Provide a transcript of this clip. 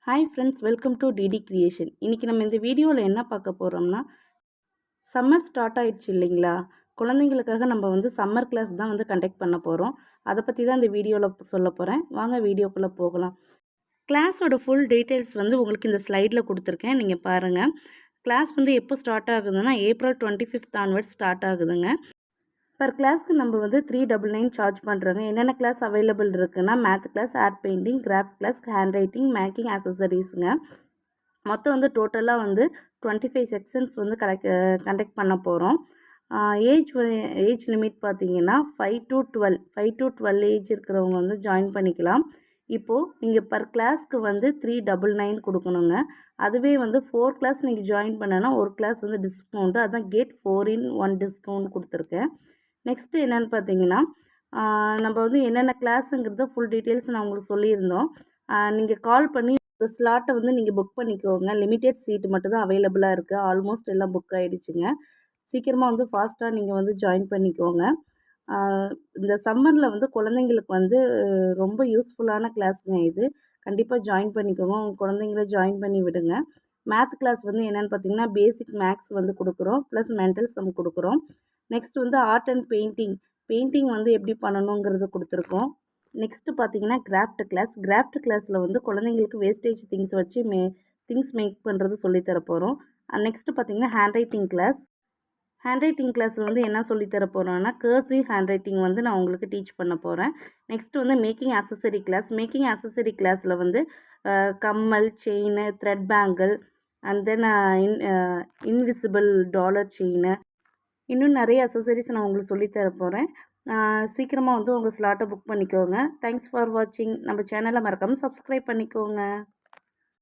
Hi friends, welcome to DD creation. இன்றைக்கி நம்ம இந்த வீடியோவில் என்ன பார்க்க போகிறோம்னா, சம்மர் ஸ்டார்ட் ஆயிடுச்சு இல்லைங்களா? குழந்தைங்களுக்காக நம்ம சம்மர் கிளாஸ் தான் கண்டக்ட் பண்ண போகிறோம். அதை பற்றி தான் இந்த வீடியோவில் சொல்ல போகிறேன். வாங்க வீடியோக்குள்ளே போகலாம். கிளாஸோட ஃபுல் டீட்டெயில்ஸ் உங்களுக்கு இந்த ஸ்லைடில் கொடுத்துருக்கேன். நீங்கள் பாருங்கள். கிளாஸ் எப்போ ஸ்டார்ட் ஆகுதுன்னா ஏப்ரல் 25th ஆன்வர்ட்ஸ் ஸ்டார்ட் ஆகுதுங்க. பர் கிளாஸ்க்கு நம்ம 399 சார்ஜ் பண்ணுறோங்க. என்னென்ன கிளாஸ் அவைலபிள் இருக்குன்னா, math class, art painting, craft class, handwriting, making ஆக்சசரிஸுங்க. மொத்தம் டோட்டலாக 25 செக்ஷன்ஸ் கண்டக்ட் பண்ண போகிறோம். ஏஜ் லிமிட் பார்த்தீங்கன்னா 5 to 12 ஏஜ் இருக்கிறவங்க ஜாயின் பண்ணிக்கலாம். இப்போது நீங்கள் பர் கிளாஸ்க்கு 399 கொடுக்கணுங்க. அதுவே 4 கிளாஸ் நீங்கள் ஜாயின் பண்ணனா ஒரு கிளாஸ் டிஸ்கவுண்ட்டு, அதான் கேட் 4 in 1 டிஸ்கவுண்ட் கொடுத்துருக்கேன். நெக்ஸ்ட்டு என்னென்னு பார்த்தீங்கன்னா, நம்ம என்னென்ன கிளாஸுங்கிறத ஃபுல் டீட்டெயில்ஸ் நான் உங்களுக்கு சொல்லியிருந்தோம். நீங்கள் கால் பண்ணி இந்த ஸ்லாட்டை நீங்கள் புக் பண்ணிக்கோங்க. லிமிட்டெட் சீட்டு மட்டும் தான் அவைலபிளாக இருக்குது. ஆல்மோஸ்ட் எல்லாம் புக் ஆகிடுச்சுங்க. சீக்கிரமாக ஃபாஸ்ட்டாக நீங்கள் ஜாயின் பண்ணிக்கோங்க. இந்த சம்மரில் குழந்தைங்களுக்கு ரொம்ப யூஸ்ஃபுல்லான கிளாஸுங்க இது. கண்டிப்பாக ஜாயின் பண்ணிக்கோங்க. உங்கள் குழந்தைங்கள ஜாயின் பண்ணி விடுங்க. மேத் கிளாஸ் என்னென்னு பார்த்தீங்கன்னா, பேசிக் மேக்ஸ் கொடுக்குறோம். ப்ளஸ் மென்டல் சம் கொடுக்குறோம். நெக்ஸ்ட் ஆர்ட் அண்ட் பெயிண்டிங் எப்படி பண்ணணுங்கிறது கொடுத்துருக்கோம். நெக்ஸ்ட்டு பார்த்தீங்கன்னா கிராஃப்ட் கிளாஸில் குழந்தைங்களுக்கு வேஸ்டேஜ் திங்ஸ் வச்சு திங்ஸ் மேக் பண்ணுறது சொல்லித்தர போகிறோம். நெக்ஸ்ட்டு பார்த்தீங்கன்னா ஹேண்ட் ரைட்டிங் கிளாஸில் என்ன சொல்லித்தர போகிறோன்னா, கர்சிவ் ஹேண்ட் ரைட்டிங் நான் உங்களுக்கு டீச் பண்ண போகிறேன். நெக்ஸ்ட்டு மேக்கிங் ஆக்சசரி கிளாஸில் கம்மல், chain, thread bangle, and then invisible dollar chain, இன்னும் நிறைய அக்சசரிஸ் நான் உங்களுக்கு சொல்லித்தர போகிறேன். சீக்கிரமாக உங்கள் ஸ்லாட்டை புக் பண்ணிக்கோங்க. தேங்க்ஸ் ஃபார் வாட்சிங். நம்ம சேனலை மறக்காமல் சப்ஸ்கிரைப் பண்ணிக்கோங்க.